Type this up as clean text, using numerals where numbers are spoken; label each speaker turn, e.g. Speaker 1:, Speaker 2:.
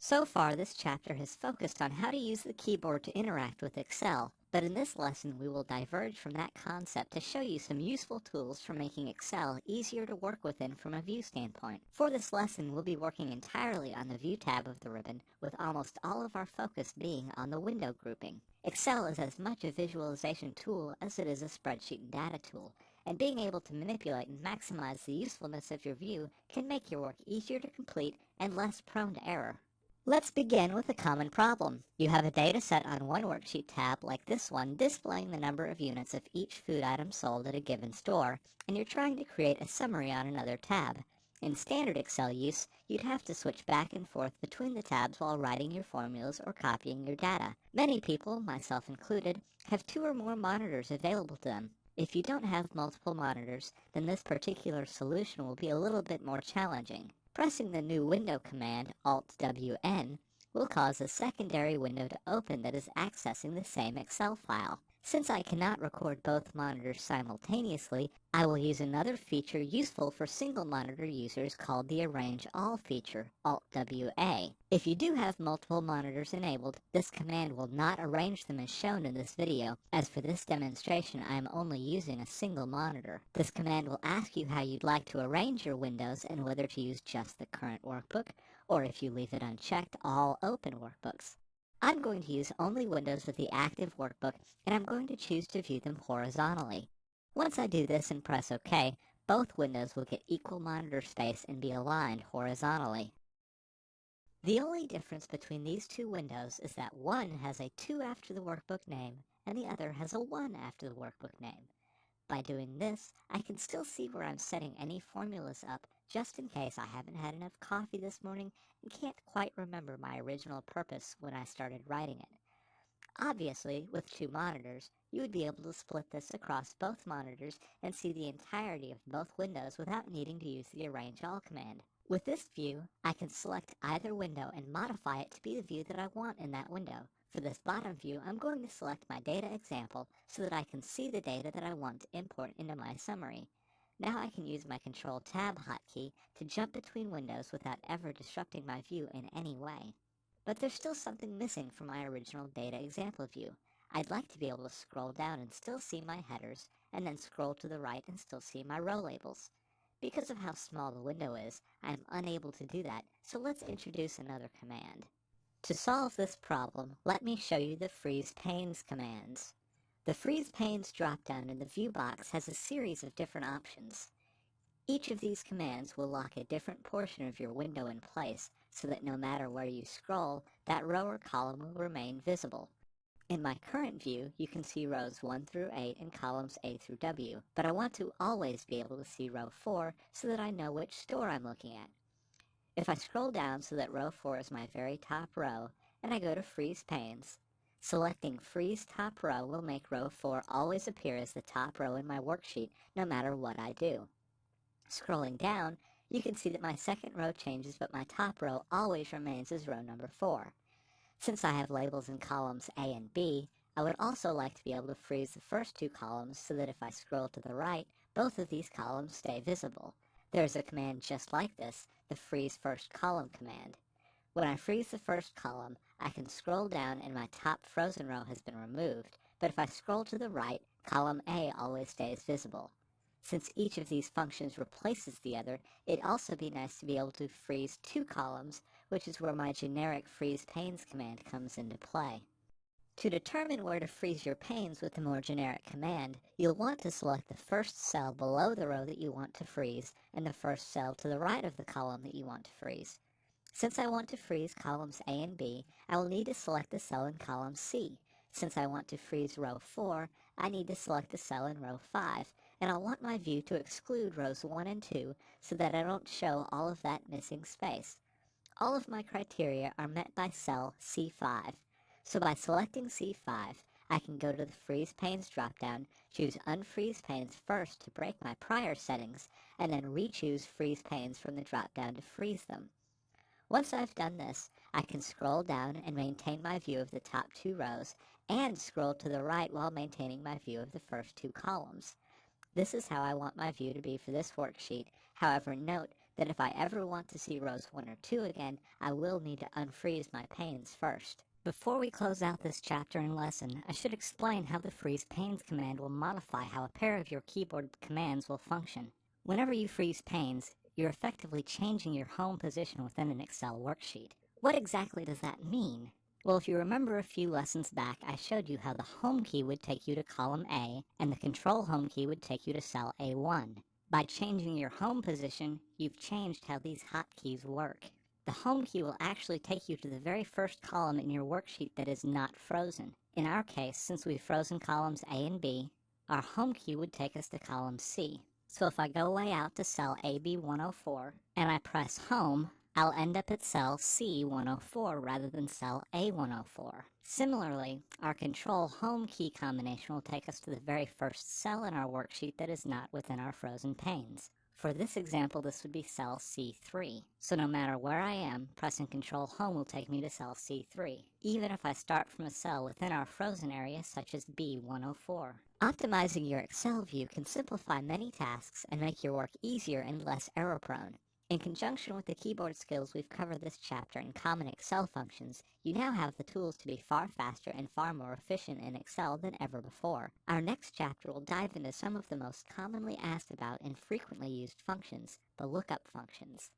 Speaker 1: So far, this chapter has focused on how to use the keyboard to interact with Excel, but in this lesson we will diverge from that concept to show you some useful tools for making Excel easier to work within from a view standpoint. For this lesson, we'll be working entirely on the View tab of the ribbon, with almost all of our focus being on the window grouping. Excel is as much a visualization tool as it is a spreadsheet and data tool, and being able to manipulate and maximize the usefulness of your view can make your work easier to complete and less prone to error. Let's begin with a common problem. You have a data set on one worksheet tab like this one displaying the number of units of each food item sold at a given store, and you're trying to create a summary on another tab. In standard Excel use, you'd have to switch back and forth between the tabs while writing your formulas or copying your data. Many people, myself included, have 2 or more monitors available to them. If you don't have multiple monitors, then this particular solution will be a little bit more challenging. Pressing the new window command, Alt-WN, will cause a secondary window to open that is accessing the same Excel file. Since I cannot record both monitors simultaneously, I will use another feature useful for single monitor users called the Arrange All feature, Alt-WA. If you do have multiple monitors enabled, this command will not arrange them as shown in this video, as for this demonstration I am only using a single monitor. This command will ask you how you'd like to arrange your windows and whether to use just the current workbook, or if you leave it unchecked, all open workbooks. I'm going to use only windows with the active workbook, and I'm going to choose to view them horizontally. Once I do this and press OK, both windows will get equal monitor space and be aligned horizontally. The only difference between these 2 windows is that one has a 2 after the workbook name, and the other has a 1 after the workbook name. By doing this, I can still see where I'm setting any formulas up, just in case I haven't had enough coffee this morning and can't quite remember my original purpose when I started writing it. Obviously, with 2 monitors, you would be able to split this across both monitors and see the entirety of both windows without needing to use the Arrange All command. With this view, I can select either window and modify it to be the view that I want in that window. For this bottom view, I'm going to select my data example so that I can see the data that I want to import into my summary. Now I can use my Control-Tab hotkey to jump between windows without ever disrupting my view in any way. But there's still something missing from my original data example view. I'd like to be able to scroll down and still see my headers, and then scroll to the right and still see my row labels. Because of how small the window is, I am unable to do that, so let's introduce another command. To solve this problem, let me show you the Freeze Panes commands. The Freeze Panes drop-down in the View box has a series of different options. Each of these commands will lock a different portion of your window in place, so that no matter where you scroll, that row or column will remain visible. In my current view, you can see rows 1 through 8 and columns A through W, but I want to always be able to see row 4 so that I know which store I'm looking at. If I scroll down so that row 4 is my very top row, and I go to Freeze Panes, selecting Freeze Top Row will make row 4 always appear as the top row in my worksheet, no matter what I do. Scrolling down, you can see that my second row changes, but my top row always remains as row number 4. Since I have labels in columns A and B, I would also like to be able to freeze the first 2 columns so that if I scroll to the right, both of these columns stay visible. There is a command just like this, the Freeze First Column command. When I freeze the first column, I can scroll down and my top frozen row has been removed, but if I scroll to the right, column A always stays visible. Since each of these functions replaces the other, it'd also be nice to be able to freeze 2 columns, which is where my generic Freeze Panes command comes into play. To determine where to freeze your panes with the more generic command, you'll want to select the first cell below the row that you want to freeze and the first cell to the right of the column that you want to freeze. Since I want to freeze columns A and B, I will need to select the cell in column C. Since I want to freeze row 4, I need to select the cell in row 5, and I'll want my view to exclude rows 1 and 2 so that I don't show all of that missing space. All of my criteria are met by cell C5. So by selecting C5, I can go to the Freeze Panes dropdown, choose Unfreeze Panes first to break my prior settings, and then re-choose Freeze Panes from the dropdown to freeze them. Once I've done this, I can scroll down and maintain my view of the top 2 rows, and scroll to the right while maintaining my view of the first 2 columns. This is how I want my view to be for this worksheet. However, note that if I ever want to see rows 1 or 2 again, I will need to unfreeze my panes first. Before we close out this chapter and lesson, I should explain how the freeze panes command will modify how a pair of your keyboard commands will function. Whenever you freeze panes, you're effectively changing your home position within an Excel worksheet. What exactly does that mean? Well, if you remember a few lessons back, I showed you how the Home key would take you to column A, and the Control Home key would take you to cell A1. By changing your home position, you've changed how these hotkeys work. The Home key will actually take you to the very first column in your worksheet that is not frozen. In our case, since we've frozen columns A and B, our Home key would take us to column C. So if I go way out to cell AB104 and I press Home, I'll end up at cell C104 rather than cell A104. Similarly, our Control Home key combination will take us to the very first cell in our worksheet that is not within our frozen panes. For this example, this would be cell C3. So no matter where I am, pressing Control Home will take me to cell C3, even if I start from a cell within our frozen area such as B104. Optimizing your Excel view can simplify many tasks and make your work easier and less error-prone. In conjunction with the keyboard skills we've covered this chapter in common Excel functions, you now have the tools to be far faster and far more efficient in Excel than ever before. Our next chapter will dive into some of the most commonly asked about and frequently used functions, the lookup functions.